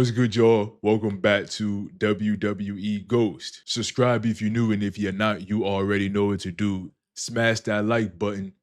What's good, y'all? Welcome back to WWE Ghostt. Subscribe if you're new, and if you're not, you already know what to do. Smash that like button,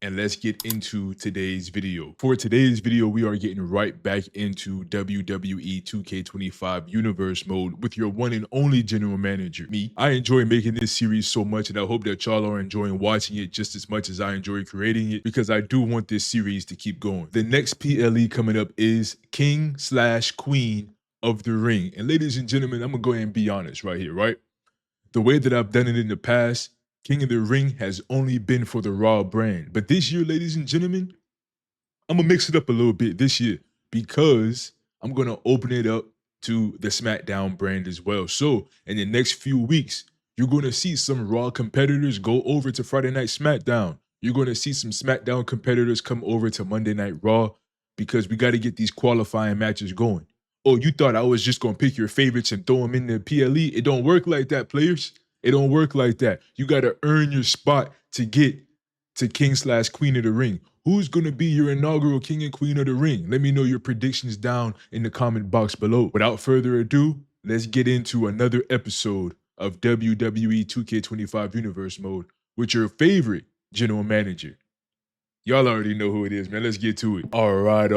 and let's get into today's video. For today's video, we are getting right back into WWE 2K25 universe mode with your one and only general manager, me. I enjoy making this series so much, and I hope that y'all are enjoying watching it just as much as I enjoy creating it, because I do want this series to keep going. The next PLE coming up is King/Queen of the Ring. And ladies and gentlemen, I'm gonna go ahead and be honest right here, right? The way that I've done it in the past, King of the Ring has only been for the Raw brand. But this year, ladies and gentlemen, I'm gonna mix it up a little bit this year, because I'm gonna open it up to the SmackDown brand as well. So in the next few weeks, you're gonna see some Raw competitors go over to Friday Night SmackDown. You're gonna see some SmackDown competitors come over to Monday Night Raw, because we got to get these qualifying matches going. Oh, you thought I was just gonna pick your favorites and throw them in the PLE? It don't work like that, players. It don't work like that. You got to earn your spot to get to King/Queen of the Ring. Who's going to be your inaugural King and Queen of the Ring? Let me know your predictions down in the comment box below. Without further ado, let's get into another episode of WWE 2K25 Universe Mode with your favorite general manager. Y'all already know who it is, man. Let's get to it. All right.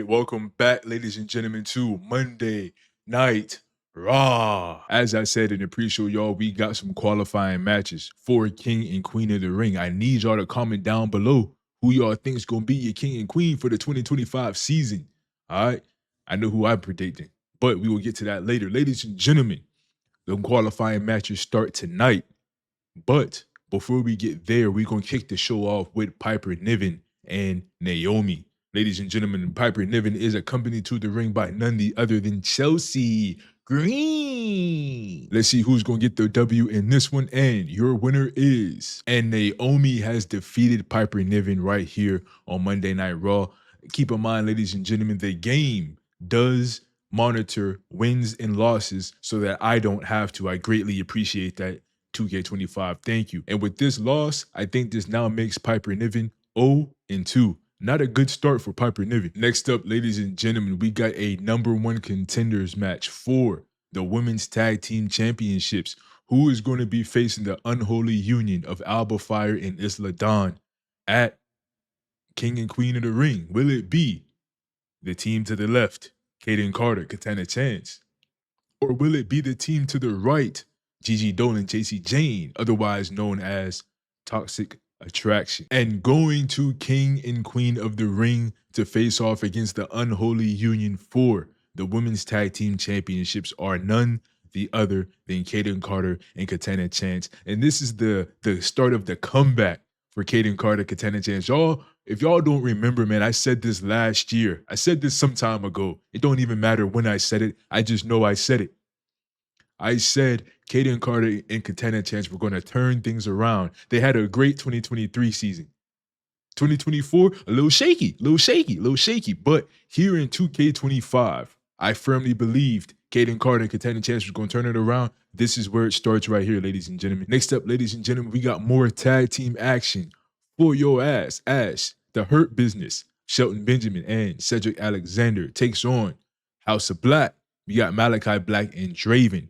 Welcome back, ladies and gentlemen, to Monday Night Raw. As I said in the pre-show, y'all, we got some qualifying matches for King and Queen of the Ring. I need y'all to comment down below who y'all think is going to be your King and Queen for the 2025 season. All right? I know who I'm predicting, but we will get to that later. Ladies and gentlemen, the qualifying matches start tonight, but before we get there, we're going to kick the show off with Piper Niven and Naomi. Ladies and gentlemen, Piper Niven is accompanied to the ring by none other than Chelsea Green. Let's see who's going to get the W in this one, and your winner is... And Naomi has defeated Piper Niven right here on Monday Night Raw. Keep in mind, ladies and gentlemen, the game does monitor wins and losses so that I don't have to. I greatly appreciate that, 2K25. Thank you. And with this loss, I think this now makes Piper Niven 0-2. Not a good start for Piper Niven. Next up, ladies and gentlemen, we got a #1 contenders match for the Women's Tag Team Championships. Who is going to be facing the unholy union of Alba Fire and Isla Dawn at King and Queen of the Ring? Will it be the team to the left, Kaden Carter, Katana Chance? Or will it be the team to the right, Gigi Dolan, JC Jane, otherwise known as Toxic Attraction? And going to King and Queen of the Ring to face off against the unholy union for the Women's Tag Team Championships are none other than Kaden Carter and Katana Chance. And this is the start of the comeback for Kaden Carter, Katana Chance. Y'all, if y'all don't remember, man, I said this last year. I said this some time ago. It don't even matter when I said it. I just know I said it. I said Kaden Carter and Katana Chance were going to turn things around. They had a great 2023 season. 2024, a little shaky. But here in 2K25, I firmly believed Kaden Carter and Katana Chance was going to turn it around. This is where it starts right here, ladies and gentlemen. Next up, ladies and gentlemen, we got more tag team action for your ass as the Hurt Business, Shelton Benjamin and Cedric Alexander, takes on House of Black. We got Malachi Black and Draven.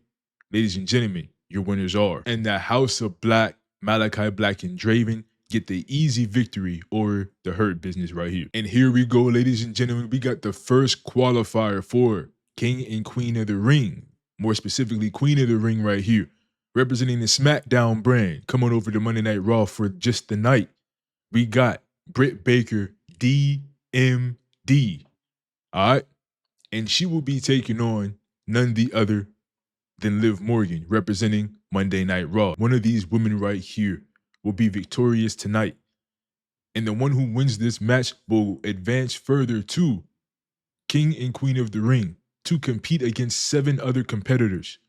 Ladies and gentlemen, your winners are. And the House of Black, Malachi Black and Draven get the easy victory over the Hurt Business right here. And here we go, ladies and gentlemen. We got the first qualifier for King and Queen of the Ring. More specifically, Queen of the Ring right here. Representing the SmackDown brand. Come on over to Monday Night Raw for just the night. We got Britt Baker, DMD. All right? And she will be taking on none other than Liv Morgan, representing Monday Night Raw. One of these women right here will be victorious tonight. And the one who wins this match will advance further to King and Queen of the Ring to compete against 7 other competitors.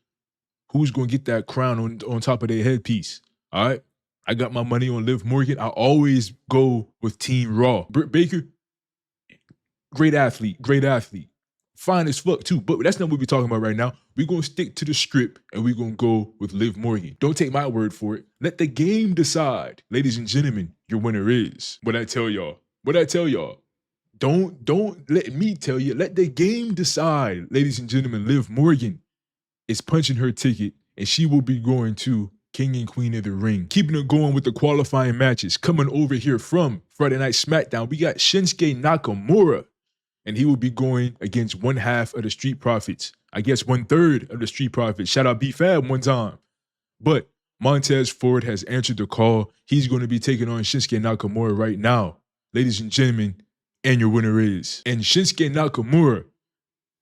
Who's going to get that crown on top of their headpiece? All right? I got my money on Liv Morgan. I always go with Team Raw. Britt Baker, great athlete. Fine as fuck too, but that's not what we're talking about right now. We're going to stick to the script and we're going to go with Liv Morgan. Don't take my word for it. Let the game decide. Ladies and gentlemen, your winner is... What I tell y'all? Don't let me tell you. Let the game decide, ladies and gentlemen. Liv Morgan is punching her ticket, and she will be going to King and Queen of the Ring. Keeping it going with the qualifying matches. Coming over here from Friday Night SmackDown, we got Shinsuke Nakamura, and he will be going against one half of the Street Profits. I guess 1/3 of the Street Profits. Shout out B-Fab one time. But Montez Ford has answered the call. He's going to be taking on Shinsuke Nakamura right now. Ladies and gentlemen, and your winner is. And Shinsuke Nakamura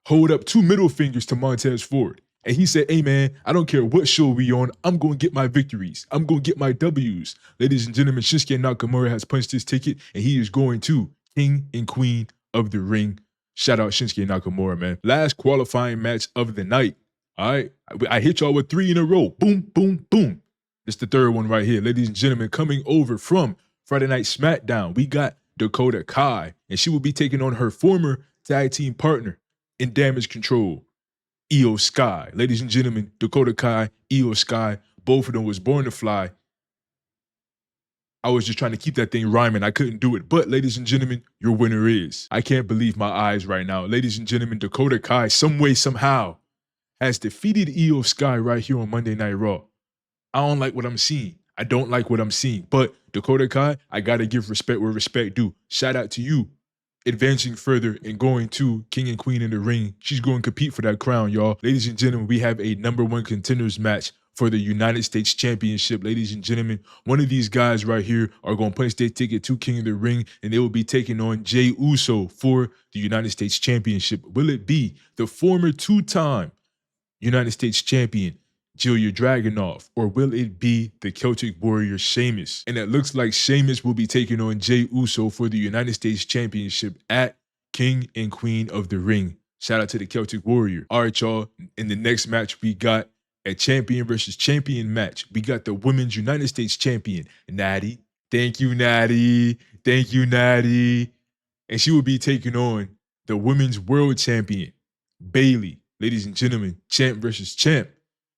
hold up 2 middle fingers to Montez Ford. And he said, hey man, I don't care what show we on, I'm going to get my victories. I'm going to get my W's. Ladies and gentlemen, Shinsuke Nakamura has punched his ticket, and he is going to King and Queen of the Ring. Shout out Shinsuke Nakamura, man. Last qualifying match of the night. All right. I hit y'all with 3 in a row. Boom, boom, boom. It's the third one right here. Ladies and gentlemen, coming over from Friday Night SmackDown, we got Dakota Kai, and she will be taking on her former tag team partner in Damage Control, Io Sky. Ladies and gentlemen, Dakota Kai, Io Sky, both of them was born to fly. I was just trying to keep that thing rhyming. I couldn't do it. But ladies and gentlemen, your winner is. I can't believe my eyes right now. Ladies and gentlemen, Dakota Kai, some way, somehow, has defeated Io Sky right here on Monday Night Raw. I don't like what I'm seeing. I don't like what I'm seeing. But Dakota Kai, I got to give respect where respect due. Shout out to you. Advancing further and going to King and Queen in the Ring. She's going to compete for that crown, y'all. Ladies and gentlemen, we have a #1 contenders match for the United States Championship. Ladies and gentlemen, one of these guys right here are going to punch their ticket to King of the Ring, and they will be taking on Jey Uso for the United States Championship. Will it be the former 2-time United States champion, Ilya Dragunov, or will it be the Celtic Warrior Sheamus? And it looks like Sheamus will be taking on Jey Uso for the United States Championship at King and Queen of the Ring. Shout out to the Celtic Warrior. All right, y'all. In the next match, we got a champion versus champion match. We got the Women's United States Champion, Natty. Thank you, Natty. Thank you, Natty. And she will be taking on the Women's World Champion, Bayley. Ladies and gentlemen, champ versus champ.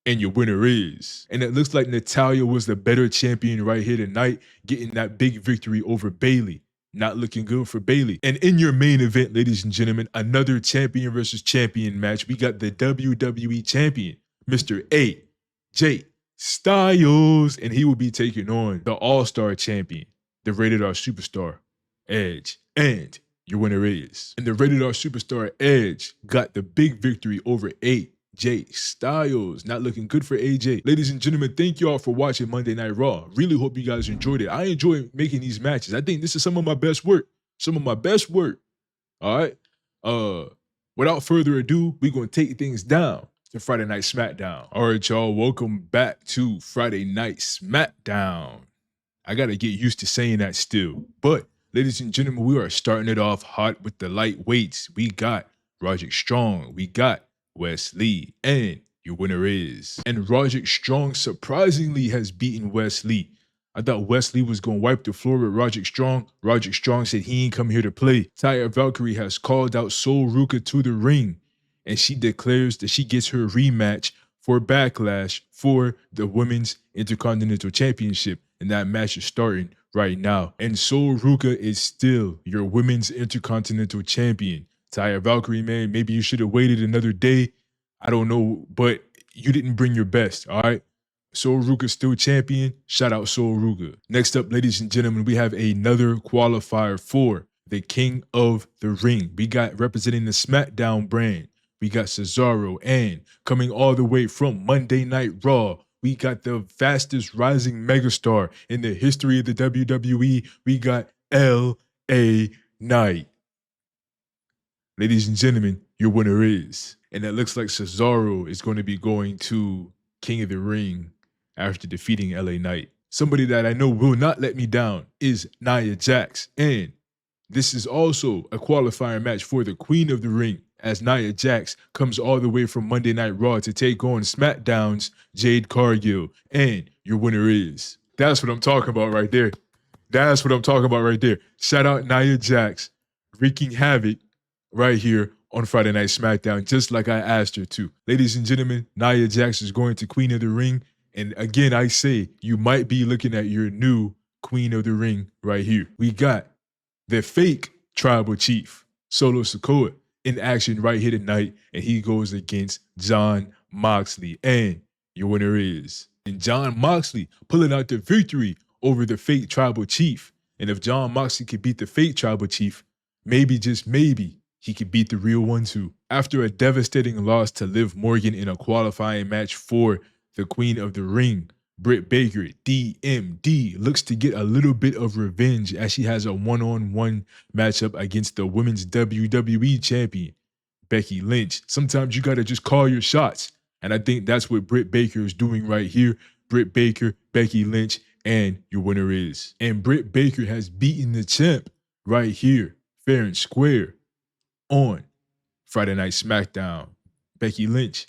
And your winner is. And it looks like Natalya was the better champion right here tonight, getting that big victory over Bayley. Not looking good for Bayley. And in your main event, ladies and gentlemen, another champion versus champion match. We got the WWE champion, Mr. AJ Styles, and he will be taking on the All-Star champion, the Rated R Superstar, Edge. And your winner is. And the Rated R Superstar Edge got the big victory over AJ Styles. Not looking good for AJ. Ladies and gentlemen, thank you all for watching Monday Night Raw. Really hope you guys enjoyed it. I enjoy making these matches. I think this is some of my best work. Some of my best work. All right. Without further ado, we're going to take things down to Friday Night SmackDown. All right, y'all. Welcome back to Friday Night SmackDown. I got to get used to saying that still. But ladies and gentlemen, we are starting it off hot with the lightweights. We got Roderick Strong. We got Wes Lee, and your winner is. And Roderick Strong surprisingly has beaten Wes Lee. I thought Wes Lee was going to wipe the floor with Roderick Strong. Roderick Strong said he ain't come here to play. Taya Valkyrie has called out Sol Ruka to the ring, and she declares that she gets her rematch for Backlash for the Women's Intercontinental Championship, and that match is starting right now. And Sol Ruka is still your Women's Intercontinental Champion. Taya Valkyrie, man, maybe you should have waited another day. I don't know, but you didn't bring your best, all right? Sol Ruka still champion. Shout out Sol Ruka. Next up, ladies and gentlemen, we have another qualifier for the King of the Ring. We got representing the SmackDown brand. We got Cesaro, and coming all the way from Monday Night Raw, we got the fastest rising megastar in the history of the WWE. We got L.A. Knight. Ladies and gentlemen, your winner is. And it looks like Cesaro is going to be going to King of the Ring after defeating LA Knight. Somebody that I know will not let me down is Nia Jax. And this is also a qualifier match for the Queen of the Ring, as Nia Jax comes all the way from Monday Night Raw to take on SmackDown's Jade Cargill. And your winner is. That's what I'm talking about right there. That's what I'm talking about right there. Shout out Nia Jax, wreaking havoc right here on Friday Night SmackDown, just like I asked her to. Ladies and gentlemen, Nia Jax is going to Queen of the Ring. And again, I say, you might be looking at your new Queen of the Ring right here. We got the fake Tribal Chief, Solo Sikoa, in action right here tonight, and he goes against John Moxley. And your winner is and John Moxley pulling out the victory over the fake Tribal Chief. And if John Moxley could beat the fake Tribal Chief, maybe, just maybe, he could beat the real one too. After a devastating loss to Liv Morgan in a qualifying match for the Queen of the Ring, Britt Baker, DMD, looks to get a little bit of revenge as she has a one-on-one matchup against the Women's WWE Champion, Becky Lynch. Sometimes you got to just call your shots. And I think that's what Britt Baker is doing right here. Britt Baker, Becky Lynch, and your winner is. And Britt Baker has beaten the champ right here, fair and square, on Friday Night SmackDown. Becky Lynch.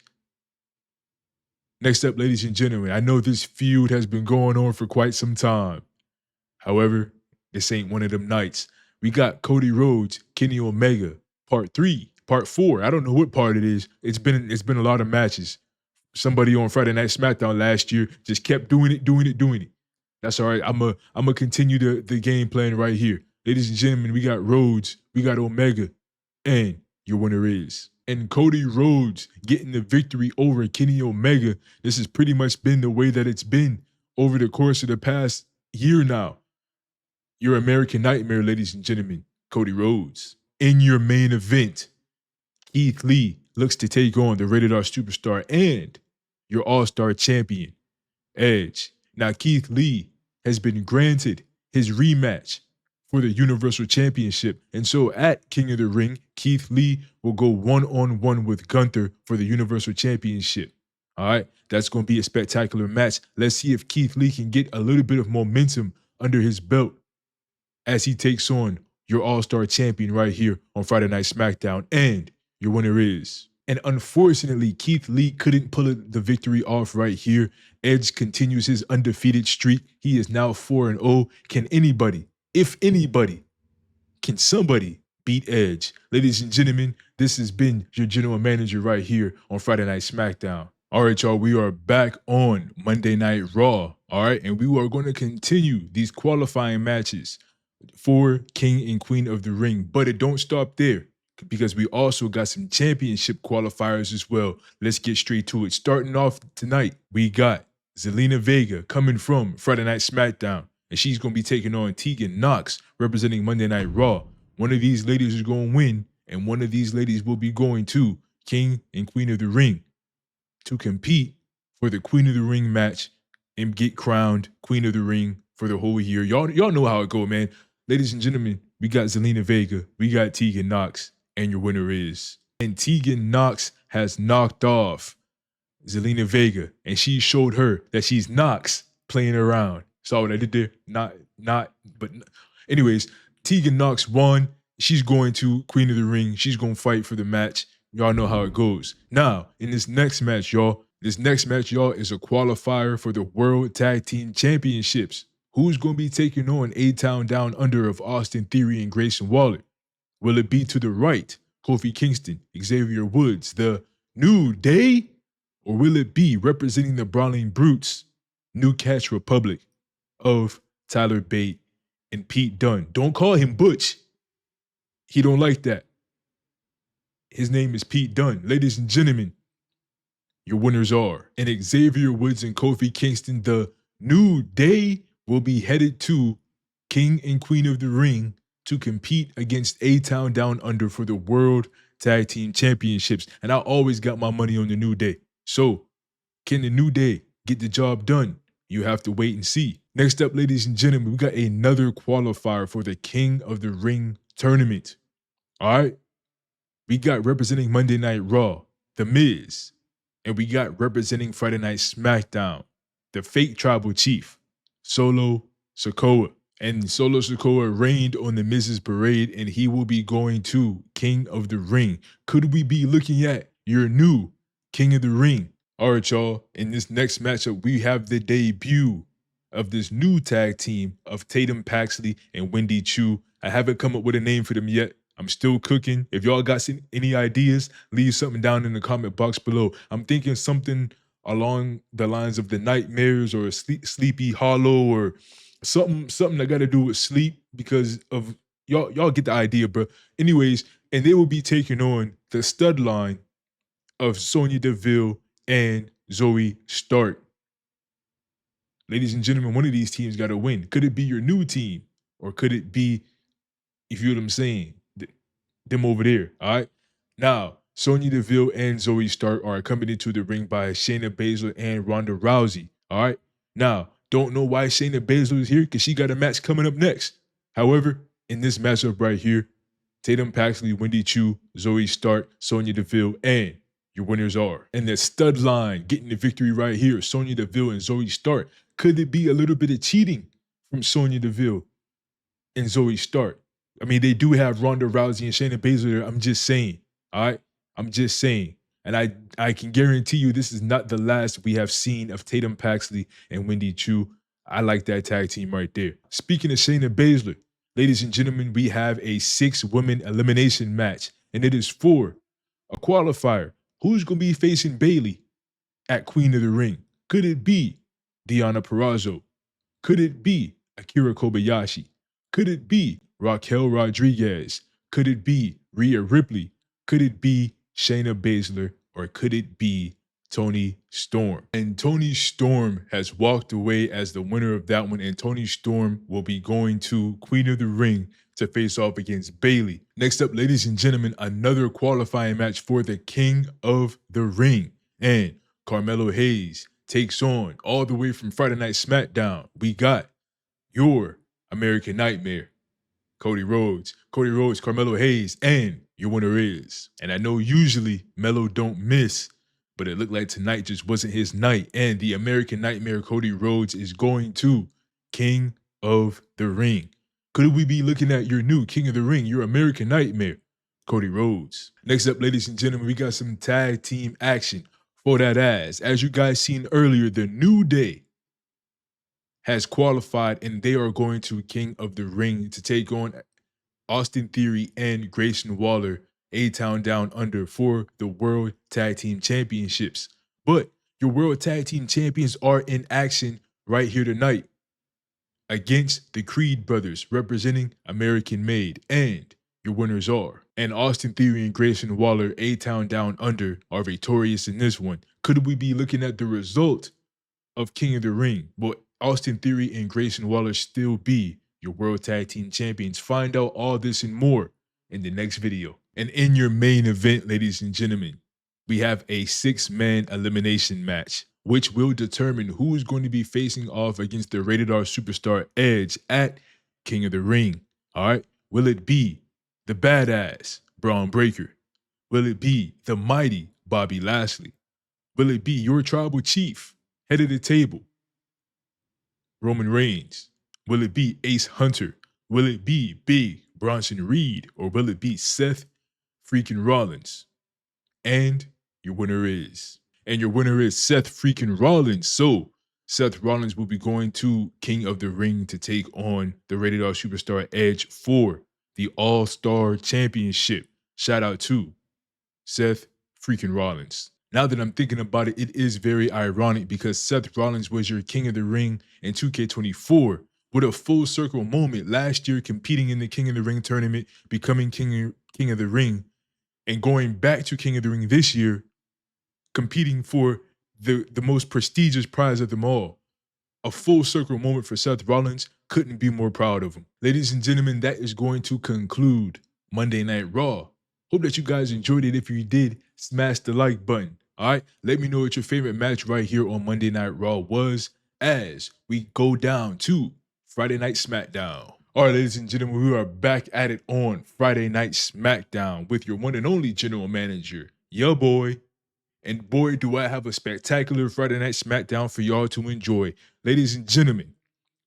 Next up, ladies and gentlemen, I know this feud has been going on for quite some time. However, this ain't one of them nights. We got Cody Rhodes, Kenny Omega, part 3, part 4. I don't know what part it is. It's been a lot of matches. Somebody on Friday Night SmackDown last year just kept doing it. That's all right. I'm a continue the game plan right here. Ladies and gentlemen, we got Rhodes, we got Omega, and your winner is. And Cody Rhodes getting the victory over Kenny Omega. This has pretty much been the way that it's been over the course of the past year now. Your American Nightmare, ladies and gentlemen, Cody Rhodes. In your main event, Keith Lee looks to take on the Rated R Superstar and your All-Star Champion, Edge. Now, Keith Lee has been granted his rematch for the Universal Championship. And so at King of the Ring, Keith Lee will go one-on-one with Gunther for the Universal Championship. All right, that's going to be a spectacular match. Let's see if Keith Lee can get a little bit of momentum under his belt as he takes on your All-Star Champion right here on Friday Night SmackDown. And your winner is. And unfortunately, Keith Lee couldn't pull the victory off right here. Edge continues his undefeated streak. He is now 4-0. Can anybody, if anybody, can somebody beat Edge? Ladies and gentlemen, this has been your general manager right here on Friday Night SmackDown. All right, y'all, we are back on Monday Night Raw. All right, and we are going to continue these qualifying matches for King and Queen of the Ring. But it don't stop there, because we also got some championship qualifiers as well. Let's get straight to it. Starting off tonight, we got Zelina Vega coming from Friday Night SmackDown, and she's going to be taking on Tegan Nox, representing Monday Night Raw. One of these ladies is going to win, and one of these ladies will be going to King and Queen of the Ring to compete for the Queen of the Ring match and get crowned Queen of the Ring for the whole year. Y'all know how it go, man. Ladies and gentlemen, we got Zelina Vega, we got Tegan Nox, and your winner is. And Tegan Nox has knocked off Zelina Vega, and she showed her that she's Nox playing around. Saw what I did there? But anyways, Tegan Nox won. She's going to Queen of the Ring. She's going to fight for the match. Y'all know how it goes. Now, in this next match, y'all, is a qualifier for the World Tag Team Championships. Who's going to be taking on A-Town Down Under of Austin Theory and Grayson Waller? Will it be to the right, Kofi Kingston, Xavier Woods, the New Day? Or will it be representing the Brawling Brutes, New Catch Republic of Tyler Bate and Pete Dunne? Don't call him Butch. He don't like that. His name is Pete Dunne. Ladies and gentlemen, your winners are. And Xavier Woods and Kofi Kingston, the New Day, will be headed to King and Queen of the Ring to compete against A-Town Down Under for the World Tag Team Championships. And I always got my money on the New Day. So, can the New Day get the job done? You have to wait and see. Next up, ladies and gentlemen, we got another qualifier for the King of the Ring tournament. All right? We got representing Monday Night Raw, The Miz. And we got representing Friday Night SmackDown, the fake Tribal Chief, Solo Sikoa. And Solo Sikoa reigned on the Miz's parade, and he will be going to King of the Ring. Could we be looking at your new King of the Ring? All right, y'all. In this next matchup, we have the debut of this new tag team of Tatum Paxley and Wendy Chu. I haven't come up with a name for them yet. I'm still cooking. If y'all got any ideas, leave something down in the comment box below. I'm thinking something along the lines of the Nightmares or Sleepy Hollow or something that got to do with sleep because of y'all get the idea, bro. Anyways, and they will be taking on the stud line of Sonya Deville and Zoe Stark. Ladies and gentlemen, one of these teams got to win. Could it be your new team, or could it be, if you know what I'm saying, them over there? All right. Now, Sonya Deville and Zoe Stark are accompanied to the ring by Shayna Baszler and Ronda Rousey. All right. Now, don't know why Shayna Baszler is here because she got a match coming up next. However, in this matchup right here, Tatum Paxley, Wendy Chu, Zoe Stark, Sonya Deville, and your winners are. And the stud line getting the victory right here, Sonya Deville and Zoe Stark. Could it be a little bit of cheating from Sonya Deville and Zoe Stark? I mean, they do have Ronda Rousey and Shayna Baszler there. I'm just saying. All right. I'm just saying. And I can guarantee you this is not the last we have seen of Tatum Paxley and Wendy Chu. I like that tag team right there. Speaking of Shayna Baszler, ladies and gentlemen, we have a 6-woman elimination match, and it is for a qualifier. Who's going to be facing Bayley at Queen of the Ring? Could it be Deonna Purrazzo? Could it be Akira Kobayashi? Could it be Raquel Rodriguez? Could it be Rhea Ripley? Could it be Shayna Baszler? Or could it be Toni Storm? And Toni Storm has walked away as the winner of that one, and Toni Storm will be going to Queen of the Ring to face off against Bayley. Next up, ladies and gentlemen, another qualifying match for the King of the Ring. And Carmelo Hayes takes on, all the way from Friday Night SmackDown, we got your American Nightmare, Cody Rhodes, Carmelo Hayes, and your winner is. And I know usually Melo don't miss, but it looked like tonight just wasn't his night. And the American Nightmare, Cody Rhodes, is going to King of the Ring. Could we be looking at your new King of the Ring, your American Nightmare, Cody Rhodes? Next up, ladies and gentlemen, we got some tag team action for that ass. As you guys seen earlier, the New Day has qualified, and they are going to King of the Ring to take on Austin Theory and Grayson Waller, A-Town Down Under, for the World Tag Team Championships. But your World Tag Team Champions are in action right here tonight against the Creed brothers, representing American Made, and your winners are. And Austin Theory and Grayson Waller, A-Town Down Under, are victorious in this one. Could we be looking at the result of King of the Ring? Will Austin Theory and Grayson Waller still be your World Tag Team Champions? Find out all this and more in the next video. And in your main event, ladies and gentlemen, we have a 6-man elimination match, which will determine who is going to be facing off against the Rated R Superstar Edge at King of the Ring. All right. Will it be the badass Braun Breaker? Will it be the mighty Bobby Lashley? Will it be your tribal chief, head of the table, Roman Reigns? Will it be Ace Hunter? Will it be Big Bronson Reed? Or will it be Seth freaking Rollins? And your winner is. And your winner is Seth freaking Rollins. So Seth Rollins will be going to King of the Ring to take on the Rated R Superstar Edge for the All-Star Championship. Shout out to Seth freaking Rollins. Now that I'm thinking about it, it is very ironic because Seth Rollins was your King of the Ring in 2K24 with a full circle moment last year, competing in the King of the Ring tournament, becoming King of the Ring, and going back to King of the Ring this year, competing for the most prestigious prize of them all. A full circle moment for Seth Rollins. Couldn't be more proud of him. Ladies and gentlemen, that is going to conclude Monday Night Raw. Hope that you guys enjoyed it. If you did, smash the like button. All right, let me know what your favorite match right here on Monday Night Raw was as we go down to Friday Night SmackDown. All right, ladies and gentlemen, we are back at it on Friday Night SmackDown with your one and only general manager, your boy. And boy, do I have a spectacular Friday Night SmackDown for y'all to enjoy. Ladies and gentlemen,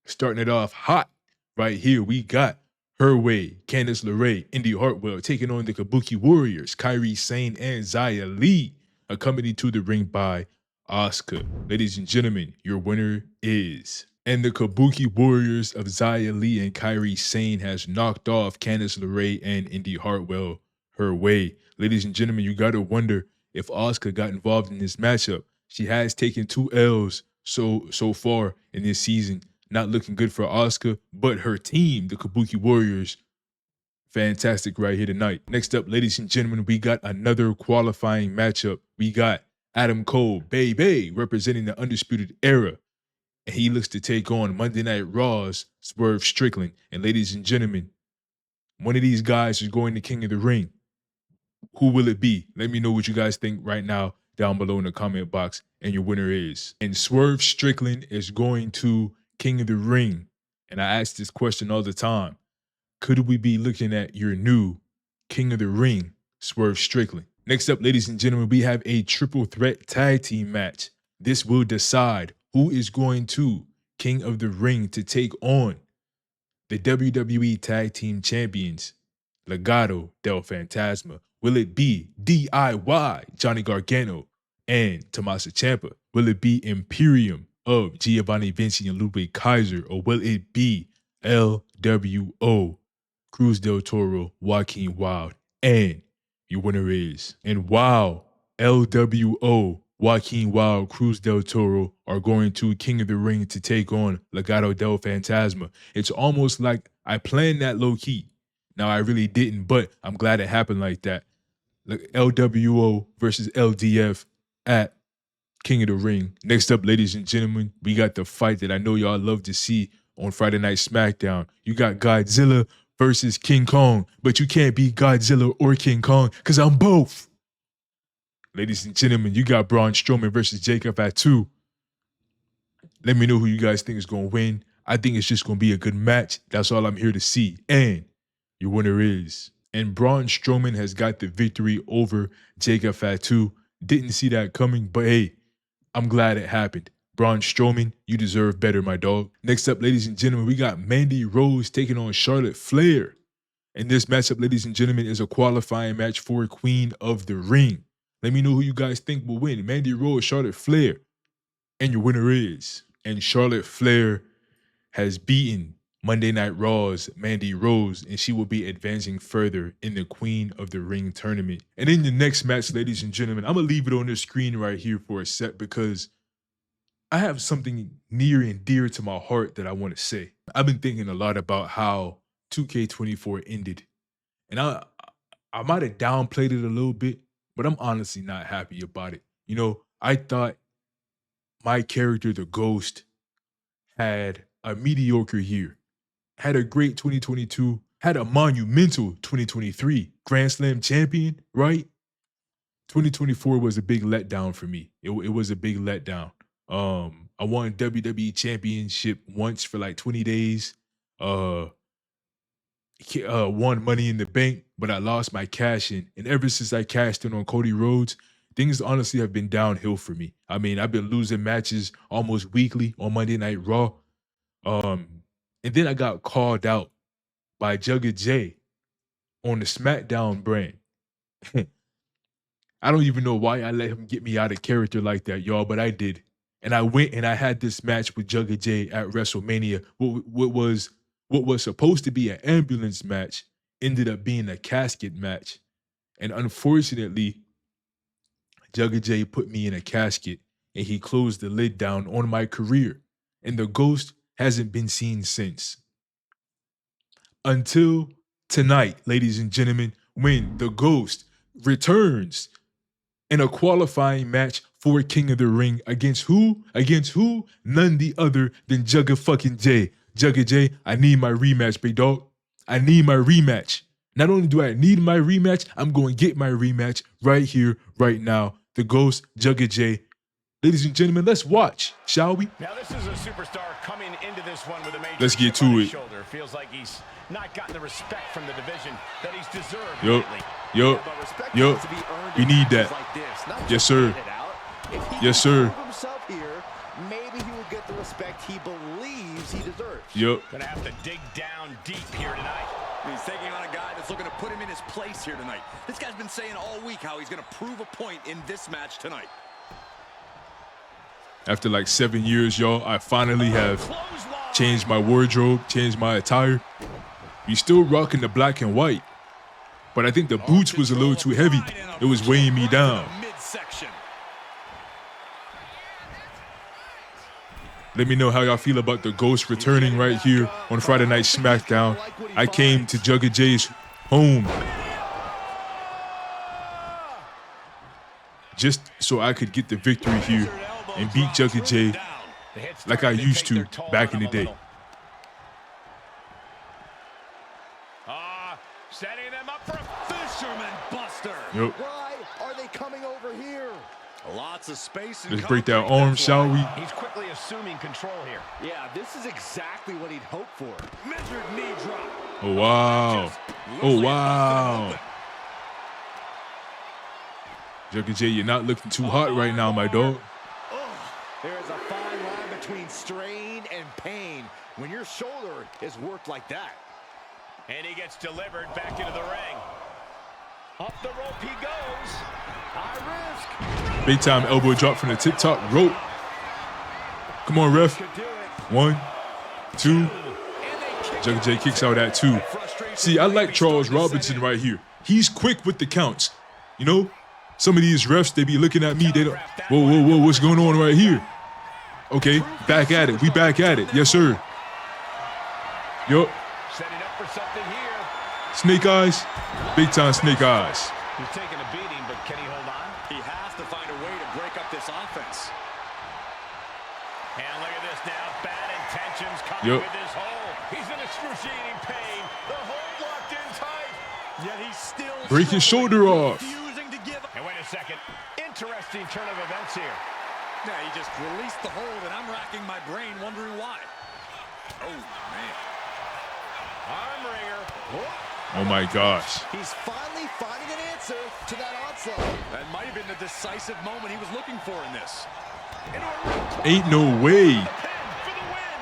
starting it off hot right here, we got Her Way, Candice LeRae, Indy Hartwell taking on the Kabuki Warriors, Kairi Sane and Xia Li, accompanied to the ring by Asuka. Ladies and gentlemen, your winner is. And the Kabuki Warriors of Xia Li and Kairi Sane has knocked off Candice LeRae and Indy Hartwell. Her Way. Ladies and gentlemen, you gotta wonder if Asuka got involved in this matchup. She has taken 2 L's so far in this season. Not looking good for Asuka, but her team, the Kabuki Warriors, Fantastic right here tonight. Next up, ladies and gentlemen, we got another qualifying matchup. We got Adam Cole, Bay, representing the Undisputed Era. And he looks to take on Monday Night Raw's Swerve Strickland. And ladies and gentlemen, one of these guys is going to King of the Ring. Who will it be? Let me know what you guys think right now down below in the comment box. And your winner is. And Swerve Strickland is going to King of the Ring. And I ask this question all the time. Could we be looking at your new King of the Ring, Swerve Strickland? Next up, ladies and gentlemen, we have a triple threat tag team match. This will decide who is going to King of the Ring to take on the WWE Tag Team Champions, Legado del Fantasma. Will it be DIY, Johnny Gargano, and Tommaso Ciampa? Will it be Imperium of Giovanni Vinci and Ludwig Kaiser? Or will it be LWO, Cruz del Toro, Joaquin Wilde? And your winner is. And wow, LWO, Joaquin Wilde, Cruz del Toro are going to King of the Ring to take on Legado del Fantasma. It's almost like I planned that low key. Now, I really didn't, but I'm glad it happened like that. LWO versus LDF at King of the Ring. Next up, ladies and gentlemen, we got the fight that I know y'all love to see on Friday Night SmackDown. You got Godzilla versus King Kong, but you can't be Godzilla or King Kong because I'm both. Ladies and gentlemen, you got Braun Strowman versus Jacob Fatu. Let me know who you guys think is going to win. I think it's just going to be a good match. That's all I'm here to see. And your winner is. And Braun Strowman has got the victory over Jacob Fatu. Didn't see that coming, but hey, I'm glad it happened. Braun Strowman, you deserve better, my dog. Next up, ladies and gentlemen, we got Mandy Rose taking on Charlotte Flair. And this matchup, ladies and gentlemen, is a qualifying match for Queen of the Ring. Let me know who you guys think will win. Mandy Rose, Charlotte Flair. And your winner is. And Charlotte Flair has beaten Monday Night Raw's Mandy Rose, and she will be advancing further in the Queen of the Ring tournament. And in the next match, ladies and gentlemen, I'm going to leave it on the screen right here for a sec because I have something near and dear to my heart that I want to say. I've been thinking a lot about how 2K24 ended. And I might have downplayed it a little bit, but I'm honestly not happy about it. You know, I thought my character, the Ghostt, had a mediocre year. Had a great 2022, had a monumental 2023, Grand Slam champion, right? 2024 was a big letdown for me. It was a big letdown. I won WWE Championship once for like 20 days. Won Money in the Bank, but I lost my cash in. And ever since I cashed in on Cody Rhodes, things honestly have been downhill for me. I mean, I've been losing matches almost weekly on Monday Night Raw. And then I got called out by Jugga J on the SmackDown brand. I don't even know why I let him get me out of character like that, y'all, but I did. And I went and I had this match with Jugga J at WrestleMania. What was supposed to be an ambulance match ended up being a casket match. And unfortunately, Jugga J put me in a casket and he closed the lid down on my career. And the Ghostt hasn't been seen since. Until tonight, ladies and gentlemen, when the Ghostt returns in a qualifying match for King of the Ring against who? Against who? None the other than Jugga fucking J. Jugga J, I need my rematch, big dog. I need my rematch. Not only do I need my rematch, I'm going to get my rematch right here, right now. The Ghostt, Jugga J. Ladies and gentlemen, let's watch, shall we? Now this is a superstar coming into this one with a major let's get to it. Shoulder. Feels like he's not gotten the respect from the division that he's deserved lately. Yup. We need that. Like yes, sir. Yes, sir. Himself here, maybe he will get the respect he believes he deserves. Yup. Gonna have to dig down deep here tonight. He's taking on a guy that's looking to put him in his place here tonight. This guy's been saying all week how he's gonna prove a point in this match tonight. After like 7 years, y'all, I finally have changed my wardrobe, changed my attire. We still rocking the black and white, but I think the boots was a little too heavy. It was weighing me down. Let me know how y'all feel about the Ghostt returning right here on Friday Night SmackDown. I came to Jugga J's home. Just so I could get the victory here and beat Jugga J like I used to back in the day. Setting them up for a fisherman buster. Yep. Why are they coming over here? Lots of space. Let's break that arm, shall we? He's quickly assuming control here. Yeah, this is exactly what he'd hoped for. Measured knee drop. Oh, wow. Oh, wow. Jugga J, you're not looking too hot right now, my dog. There is a fine line between strain and pain when your shoulder is worked like that. And he gets delivered back into the ring. Up the rope he goes. High risk. Big time elbow drop from the tip top rope. Come on, ref. 1, 2. Jugga J kicks out at 2. See, I like Charles Robinson right here. He's quick with the counts. You know, some of these refs, they be looking at me. They don't, whoa, whoa, whoa, what's going on right here? Okay, back at it. We back at it. Yes, sir. Yup. Setting up for something here. Snake eyes. Big time snake eyes. He's taking a beating, but can he hold on? He has to find a way to break up this offense. And look at this now. Bad intentions coming with his hold. He's in excruciating pain. The hold locked in tight. Yet he's still break his shoulder off. refusing to give up. And wait a second. Interesting turn of events here. Yeah, he just released the hold, and I'm racking my brain wondering why. Oh, man. Arm wringer. Oh, my gosh. He's finally finding an answer to that onslaught. That might have been the decisive moment he was looking for in this. Ain't no way. For the win.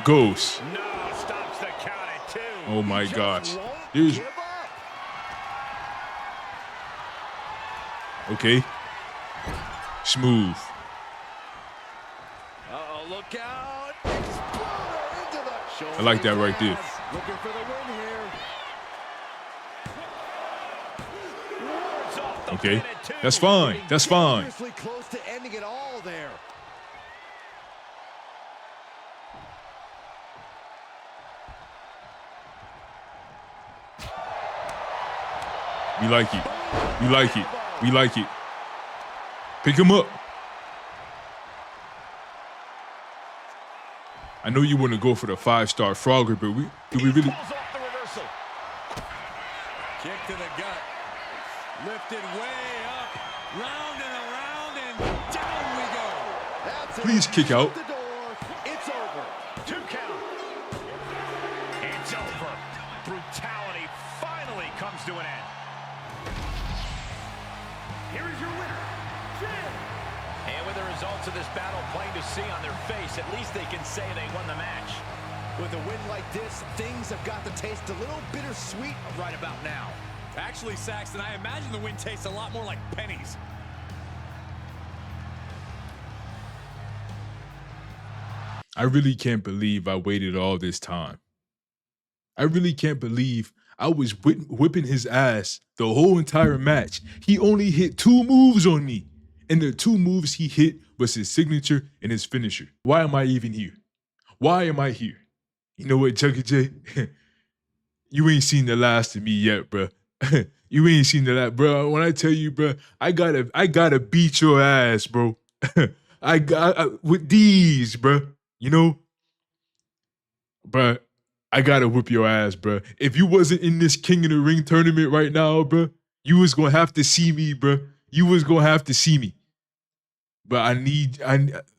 Ghostt. No, stops the count at 2. Oh, my gosh. Won't There's, give up. okay. Smooth. Uh-oh, look out. Exploder into the shoulder. I like that right there. Looking for the win here. Wards off the Okay. pin at 2. That's fine. That's fine. Dangerously close to ending it all there. We like it. We like it. We like it. Pick him up. I know you want to go for the 5-star Frogger, but do we really? Pulls off the reversal. Kick to the gut. Lifted way up. Round and around, and down we go. That's it. Please kick out. The door. It's over. 2 count. It's over. Brutality finally comes to an end. Here is your winner, Jim. And with the results of this battle plain to see on their face, at least they can say they won the match. With a win like this, things have got to taste a little bittersweet right about now. Actually, Saxton, I imagine the win tastes a lot more like pennies. I really can't believe I waited all this time. I really can't believe I was whipping his ass the whole entire match. He only hit 2 moves on me. And the 2 moves he hit was his signature and his finisher. Why am I even here? Why am I here? You know what, Jugga J? You ain't seen the last of me yet, bruh. You ain't seen the last, bro. When I tell you, bro, I gotta beat your ass, bro. With these, bro. You know, but I gotta whip your ass, bro. If you wasn't in this King of the Ring tournament right now, bro, you was gonna have to see me, bro. You was gonna have to see me. But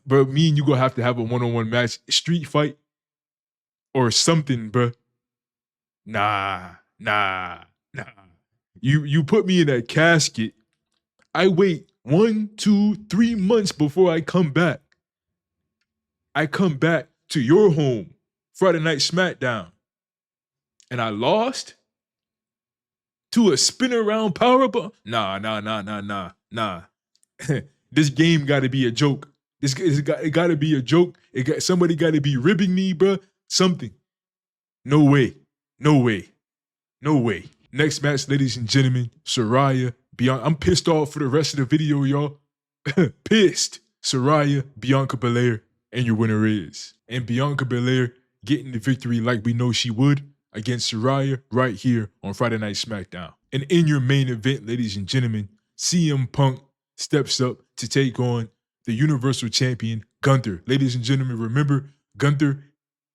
bro, me and you gonna have to have a one-on-one match, street fight, or something, bro. Nah. You put me in that casket. I wait 1, 2, 3 months before I come back. I come back to your home, Friday Night SmackDown, and I lost to a spin around powerbomb. Nah. This game got to be a joke. It got to be a joke. Somebody got to be ribbing me, bro. Something. No way. Next match, ladies and gentlemen, Saraya, Bianca. I'm pissed off for the rest of the video, y'all. Pissed. Saraya, Bianca Belair, and your winner is. And Bianca Belair getting the victory like we know she would. against Saraya right here on Friday Night SmackDown. And in your main event, ladies and gentlemen, CM Punk steps up to take on the Universal Champion, Gunther. Ladies and gentlemen, remember, Gunther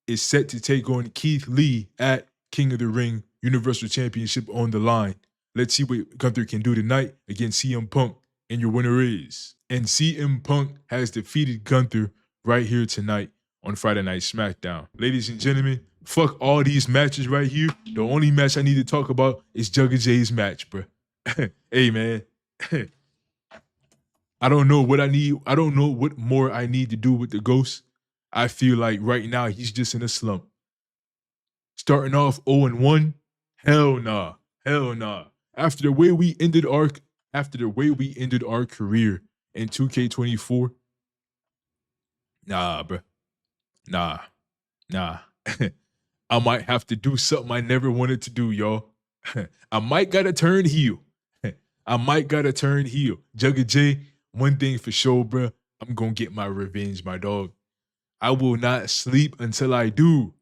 is set to take on Keith Lee at King of the Ring, Universal Championship on the line. Let's see what Gunther can do tonight against CM Punk, and your winner is. And CM Punk has defeated Gunther right here tonight on Friday Night SmackDown. Ladies and gentlemen, fuck all these matches right here. The only match I need to talk about is Jugga Jay's match, bro. Hey, man. I don't know what I need. I don't know what more I need to do with the Ghostt. I feel like right now he's just in a slump. Starting off 0-1, hell nah. Hell nah. After the way we ended our career in 2K24, nah, bro. Nah. I might have to do something I never wanted to do, y'all. I might gotta turn heel. Jugga Jay, one thing for sure, bro. I'm gonna get my revenge, my dog. I will not sleep until I do.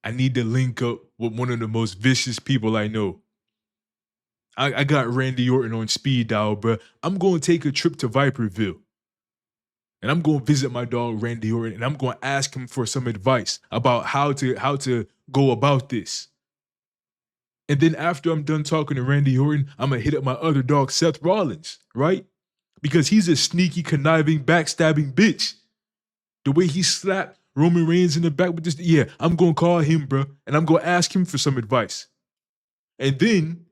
I need to link up with one of the most vicious people I know. I got Randy Orton on speed dial, bro. I'm gonna take a trip to Viperville. And I'm going to visit my dog Randy Orton, and I'm going to ask him for some advice about how to go about this. And then after I'm done talking to Randy Orton, I'm going to hit up my other dog, Seth Rollins, right? Because he's a sneaky, conniving, backstabbing bitch. The way he slapped Roman Reigns in the back with this, yeah, I'm going to call him, bro, and I'm going to ask him for some advice. And then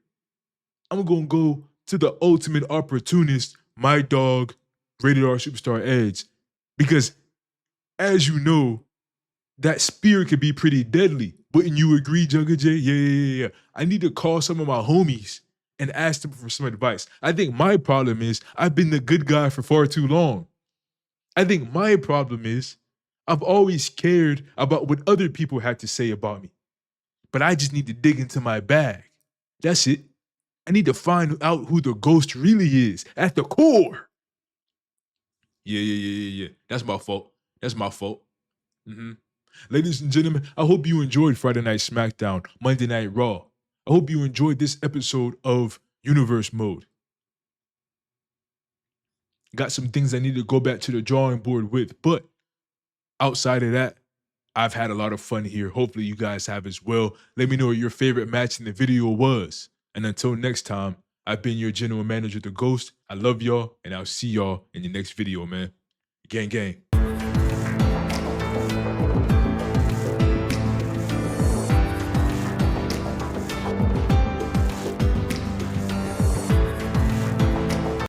I'm going to go to the ultimate opportunist, my dog, Rated R Superstar Edge, because as you know, that spear could be pretty deadly. Wouldn't you agree, Jugga Jay? Yeah. I need to call some of my homies and ask them for some advice. I think my problem is I've been the good guy for far too long. I think my problem is I've always cared about what other people had to say about me. But I just need to dig into my bag. That's it. I need to find out who the Ghostt really is at the core. Yeah. That's my fault. Ladies and gentlemen, I hope you enjoyed Friday Night SmackDown, Monday Night Raw. I hope you enjoyed this episode of Universe Mode. Got some things I need to go back to the drawing board with, but outside of that, I've had a lot of fun here. Hopefully you guys have as well. Let me know what your favorite match in the video was. And until next time, I've been your general manager, The Ghostt. I love y'all, and I'll see y'all in the next video, man. Gang.